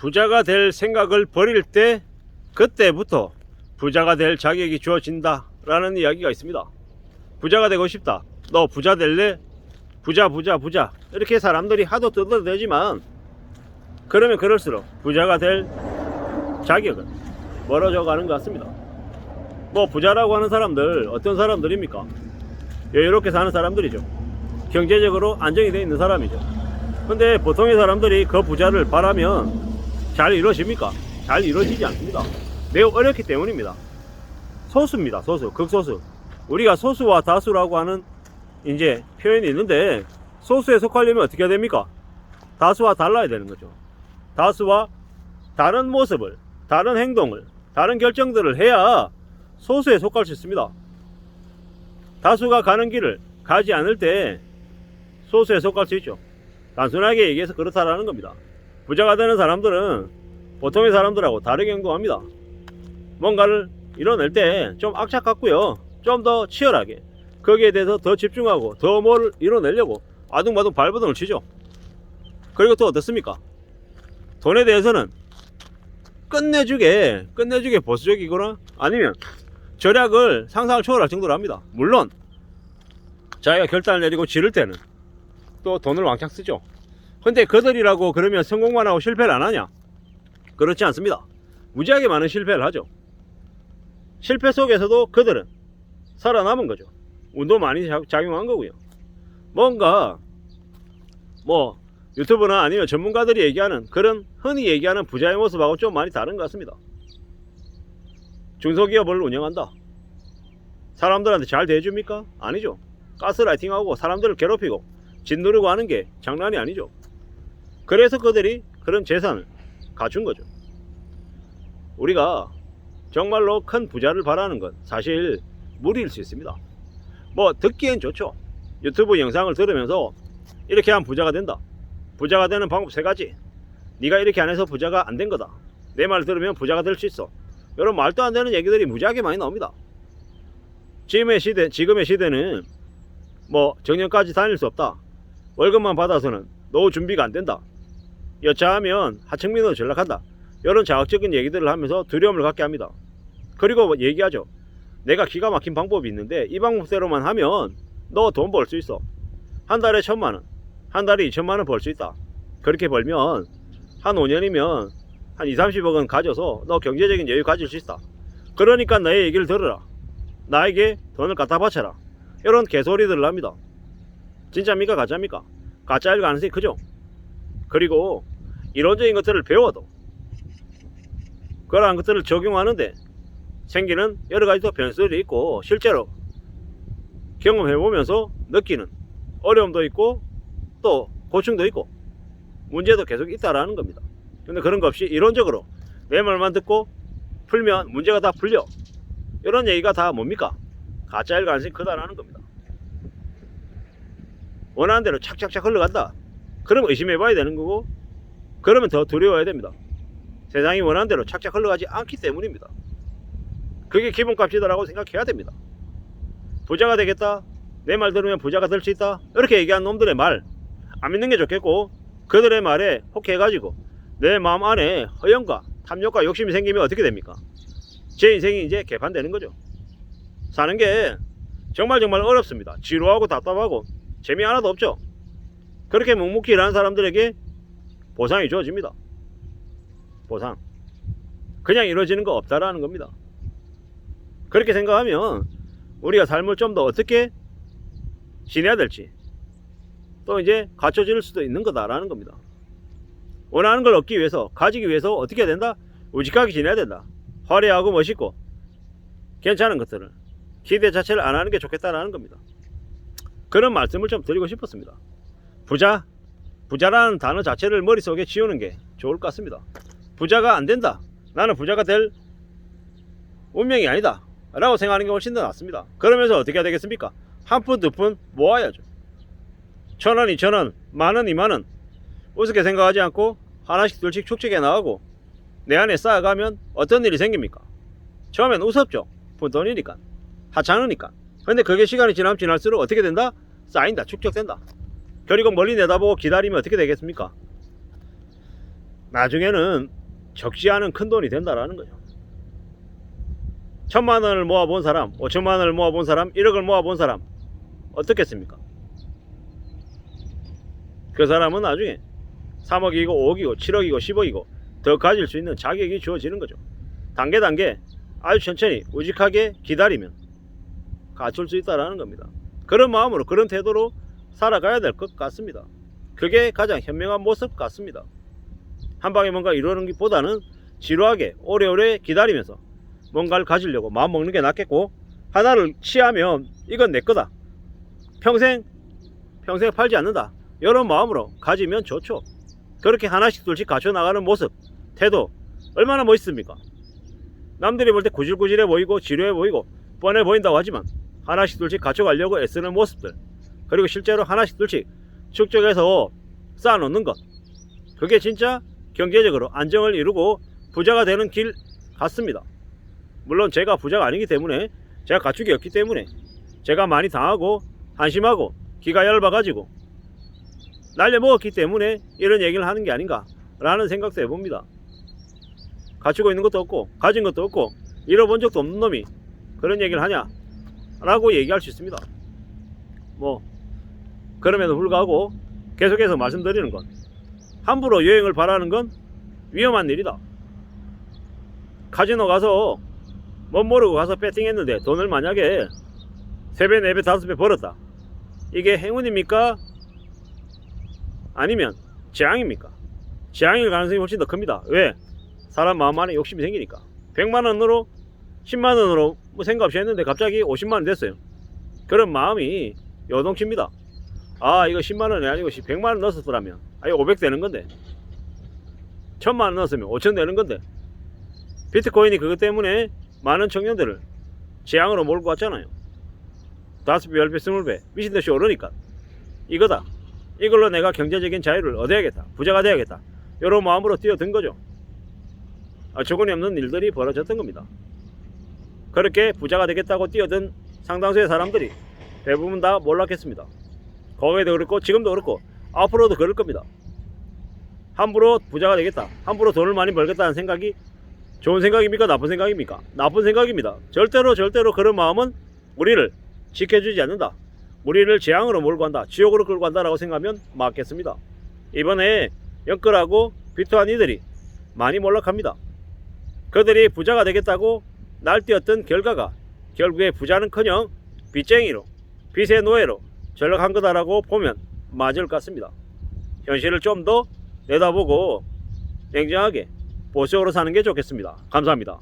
부자가 될 생각을 버릴 때 그때부터 부자가 될 자격이 주어진다 라는 이야기가 있습니다. 부자가 되고 싶다, 너 부자 될래? 부자 이렇게 사람들이 하도 떠들어대지만 그러면 그럴수록 부자가 될 자격은 멀어져 가는 것 같습니다. 뭐 부자라고 하는 사람들 어떤 사람들입니까? 여유롭게 사는 사람들이죠. 경제적으로 안정이 되어 있는 사람이죠. 근데 보통의 사람들이 그 부자를 바라면 잘 이루어집니까? 잘 이루어지지 않습니다. 매우 어렵기 때문입니다. 소수입니다. 소수, 극소수. 우리가 소수와 다수라고 하는 이제 표현이 있는데, 소수에 속하려면 어떻게 해야 됩니까? 다수와 달라야 되는 거죠. 다수와 다른 모습을, 다른 행동을, 다른 결정들을 해야 소수에 속할 수 있습니다. 다수가 가는 길을 가지 않을 때 소수에 속할 수 있죠. 단순하게 얘기해서 그렇다라는 겁니다. 부자가 되는 사람들은 보통의 사람들하고 다르게 행동합니다. 뭔가를 이뤄낼 때 좀 악착 같고요, 좀 더 치열하게 거기에 대해서 더 집중하고 더 뭘 이뤄내려고 아둥바둥 발버둥을 치죠. 그리고 또 어떻습니까? 돈에 대해서는 끝내주게 보수적이거나 아니면 절약을 상상을 초월할 정도로 합니다. 물론 자기가 결단을 내리고 지를 때는 또 돈을 왕창 쓰죠. 근데 그들이라고 그러면 성공만 하고 실패를 안 하냐? 그렇지 않습니다. 무지하게 많은 실패를 하죠. 실패 속에서도 그들은 살아남은 거죠. 운도 많이 작용한 거고요. 뭔가 뭐 유튜브나 아니면 전문가들이 얘기하는 그런 흔히 얘기하는 부자의 모습하고 좀 많이 다른 것 같습니다. 중소기업을 운영한다, 사람들한테 잘 대해줍니까? 아니죠. 가스라이팅하고 사람들을 괴롭히고 짓누르고 하는 게 장난이 아니죠. 그래서 그들이 그런 재산을 갖춘 거죠. 우리가 정말로 큰 부자를 바라는 건 사실 무리일 수 있습니다. 뭐 듣기엔 좋죠. 유튜브 영상을 들으면서 이렇게 하면 부자가 된다, 부자가 되는 방법 3가지, 네가 이렇게 안 해서 부자가 안 된 거다, 내 말 들으면 부자가 될 수 있어, 이런 말도 안 되는 얘기들이 무지하게 많이 나옵니다. 지금의 시대는 뭐 정년까지 다닐 수 없다, 월급만 받아서는 노후 준비가 안 된다, 여차하면 하청민으로 전락한다, 이런 자극적인 얘기들을 하면서 두려움을 갖게 합니다. 그리고 얘기하죠. 내가 기가 막힌 방법이 있는데 이 방법대로만 하면 너 돈 벌 수 있어. 한 달에 1,000만원, 한 달에 2,000만원 벌 수 있다. 그렇게 벌면 한 5년이면 한 20-30억은 가져서 너 경제적인 여유 가질 수 있다. 그러니까 나의 얘기를 들어라, 나에게 돈을 갖다 바쳐라, 이런 개소리들을 합니다. 진짜입니까 가짜입니까? 가짜일 가능성이 크죠. 그리고 이론적인 것들을 배워도 그러한 것들을 적용하는데 생기는 여러가지 또 변수들이 있고, 실제로 경험해보면서 느끼는 어려움도 있고 또 고충도 있고 문제도 계속 있다라는 겁니다. 근데 그런 거 없이 이론적으로 내 말만 듣고 풀면 문제가 다 풀려, 이런 얘기가 다 뭡니까? 가짜일 가능성이 크다라는 겁니다. 원하는 대로 착착착 흘러간다, 그럼 의심해봐야 되는 거고, 그러면 더 두려워야 됩니다. 세상이 원하는 대로 착착 흘러가지 않기 때문입니다. 그게 기본값이다라고 생각해야 됩니다. 부자가 되겠다, 내 말 들으면 부자가 될 수 있다, 이렇게 얘기한 놈들의 말 안 믿는 게 좋겠고, 그들의 말에 혹해가지고 내 마음 안에 허영과 탐욕과 욕심이 생기면 어떻게 됩니까? 제 인생이 이제 개판되는 거죠. 사는 게 정말 어렵습니다. 지루하고 답답하고 재미 하나도 없죠. 그렇게 묵묵히 일하는 사람들에게 보상이 주어집니다. 보상. 그냥 이루어지는 거 없다라는 겁니다. 그렇게 생각하면 우리가 삶을 좀 더 어떻게 지내야 될지 또 이제 갖춰질 수도 있는 거다라는 겁니다. 원하는 걸 얻기 위해서, 가지기 위해서 어떻게 해야 된다? 우직하게 지내야 된다. 화려하고 멋있고 괜찮은 것들을 기대 자체를 안 하는 게 좋겠다라는 겁니다. 그런 말씀을 좀 드리고 싶었습니다. 부자라는 단어 자체를 머릿속에 지우는 게 좋을 것 같습니다. 부자가 안 된다, 나는 부자가 될 운명이 아니다 라고 생각하는 게 훨씬 더 낫습니다. 그러면서 어떻게 해야 되겠습니까? 한 푼, 두 푼 모아야죠. 1,000원, 2,000원, 만원, 2만원 우습게 생각하지 않고 하나씩 둘씩 축적해 나가고 내 안에 쌓아가면 어떤 일이 생깁니까? 처음엔 우습죠. 푼돈이니까, 하찮으니까. 근데 그게 시간이 지나면 지날수록 어떻게 된다? 쌓인다, 축적된다. 그리고 멀리 내다보고 기다리면 어떻게 되겠습니까? 나중에는 적지 않은 큰 돈이 된다라는 거죠. 1,000만 원을 모아본 사람, 5천만 원을 모아본 사람, 1억을 모아본 사람 어떻겠습니까? 그 사람은 나중에 3억이고 5억이고 7억이고 10억이고 더 가질 수 있는 자격이 주어지는 거죠. 단계 아주 천천히 우직하게 기다리면 갖출 수 있다는 겁니다. 그런 마음으로 그런 태도로 살아가야 될 것 같습니다. 그게 가장 현명한 모습 같습니다. 한 방에 뭔가 이루는 것보다는 지루하게 오래오래 기다리면서 뭔가를 가지려고 마음 먹는 게 낫겠고, 하나를 취하면 이건 내 거다, 평생 팔지 않는다, 이런 마음으로 가지면 좋죠. 그렇게 하나씩 둘씩 갖춰 나가는 모습, 태도 얼마나 멋있습니까? 남들이 볼 때 구질구질해 보이고 지루해 보이고 뻔해 보인다고 하지만 하나씩 둘씩 갖춰가려고 애쓰는 모습들, 그리고 실제로 하나씩 둘씩 축적해서 쌓아놓는 것, 그게 진짜 경제적으로 안정을 이루고 부자가 되는 길 같습니다. 물론 제가 부자가 아니기 때문에, 제가 갖추기 없기 때문에, 제가 많이 당하고 한심하고 기가 얇아가지고 날려먹었기 때문에 이런 얘기를 하는 게 아닌가 라는 생각도 해봅니다. 갖추고 있는 것도 없고 가진 것도 없고 잃어본 적도 없는 놈이 그런 얘기를 하냐 라고 얘기할 수 있습니다. 그럼에도 불구하고 계속해서 말씀드리는 건, 함부로 여행을 바라는 건 위험한 일이다. 카지노 가서 멋 모르고 가서 배팅했는데 돈을 만약에 3배, 4배, 5배 벌었다. 이게 행운입니까? 아니면 재앙입니까? 재앙일 가능성이 훨씬 더 큽니다. 왜? 사람 마음 안에 욕심이 생기니까. 100만원으로 10만원으로 생각 없이 했는데 갑자기 50만원 됐어요. 그런 마음이 요동칩니다. 아, 이거 10만원이 아니고 100만원 넣었더라면 이거 500 되는 건데, 1000만원 넣었으면 5000 되는 건데, 비트코인이 그것 때문에 많은 청년들을 재앙으로 몰고 갔잖아요. 5배, 10배, 20배 미친듯이 오르니까 이거다, 이걸로 내가 경제적인 자유를 얻어야겠다, 부자가 되어야겠다, 이런 마음으로 뛰어든 거죠. 조건이 없는 일들이 벌어졌던 겁니다. 그렇게 부자가 되겠다고 뛰어든 상당수의 사람들이 대부분 다 몰락했습니다. 과거에도 그렇고 지금도 그렇고 앞으로도 그럴 겁니다. 함부로 부자가 되겠다, 함부로 돈을 많이 벌겠다는 생각이 좋은 생각입니까? 나쁜 생각입니까? 나쁜 생각입니다. 절대로 그런 마음은 우리를 지켜주지 않는다, 우리를 재앙으로 몰고 간다, 지옥으로 끌고 간다라고 생각하면 맞겠습니다. 이번에 영끌하고 비트한 이들이 많이 몰락합니다. 그들이 부자가 되겠다고 날뛰었던 결과가 결국에 부자는커녕 빚쟁이로, 빚의 노예로 전락한 거다라고 보면 맞을 것 같습니다. 현실을 좀 더 내다보고 냉정하게 보수적으로 사는 게 좋겠습니다. 감사합니다.